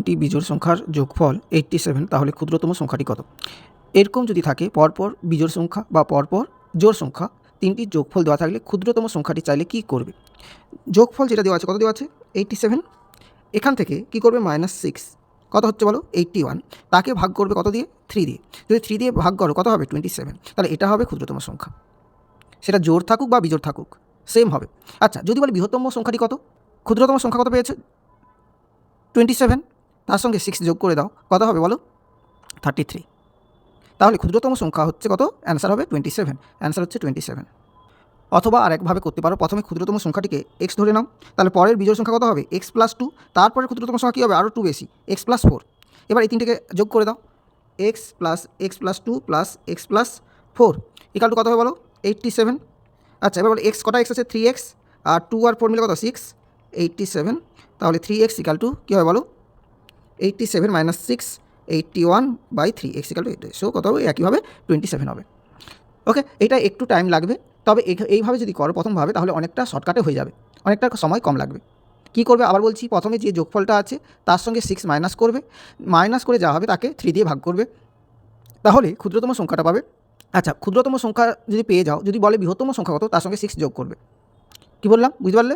তিনটি বিজোড় সংখ্যার যোগফল 87, তাহলে ক্ষুদ্রতম সংখ্যাটি কত? এরকম যদি থাকে পরপর বিজোড় সংখ্যা বা পরপর জোড় সংখ্যা তিনটির যোগফল দেওয়া থাকলে ক্ষুদ্রতম সংখ্যাটি চাইলে কী করবে? যোগফল যেটা দেওয়া আছে, কত দেওয়া আছে? 87। এখান থেকে কী করবে? -6, কত হচ্ছে বলো? 81। তাকে ভাগ করবে কত দিয়ে? 3 দিয়ে। যদি 3 দিয়ে ভাগ করো কত হবে? 27। তাহলে এটা হবে ক্ষুদ্রতম সংখ্যা, সেটা জোড় থাকুক বা বিজোড় থাকুক সেম হবে। আচ্ছা, যদি বলে বৃহত্তম সংখ্যাটি কত? ক্ষুদ্রতম সংখ্যা কত পেয়েছে? 27, তার সঙ্গে 6 যোগ করে দাও, কত হবে বলো? 33। তাহলে ক্ষুদ্রতম সংখ্যা হচ্ছে কত? অ্যান্সার হবে 27, অ্যান্সার হচ্ছে 27। অথবা আরেকভাবে করতে পারো, প্রথমে ক্ষুদ্রতম সংখ্যাটিকে এক্স ধরে নাও, তাহলে পরের বিজোড় সংখ্যা কত হবে? x+2, তারপরে ক্ষুদ্রতম সংখ্যা কী হবে? আরও 2 বেশি, x+4। এবার এই তিনটেকে যোগ করে দাও, x+2 x+4 ইকাল টু কত হবে বলো? 87। আচ্ছা, এবার বলো এক্স কটা এক্স আছে? 3x, আর 2 আর 4 মিলে কত? 6, 87। তাহলে 3x ইকাল টু কী হবে বলো? 87 - 6, 81/3, x ইকাল টু 8। সো কত হবে? একইভাবে 27 হবে। ওকে, এটা একটু টাইম লাগবে, তবে এইভাবে যদি করো প্রথমভাবে তাহলে অনেকটা শর্টকাটে হয়ে যাবে, অনেকটা সময় কম লাগবে। কী করবে আবার বলছি, প্রথমে যে যোগফলটা আছে তার সঙ্গে 6 মাইনাস করবে, মাইনাস করে যা হবে তাকে 3 দিয়ে ভাগ করবে, তাহলে ক্ষুদ্রতম সংখ্যাটা পাবে। আচ্ছা, ক্ষুদ্রতম সংখ্যা যদি পেয়ে যাও, যদি বলে বৃহত্তম সংখ্যা কত, তার সঙ্গে 6 যোগ করবে। কী বললাম বুঝতে পারলে?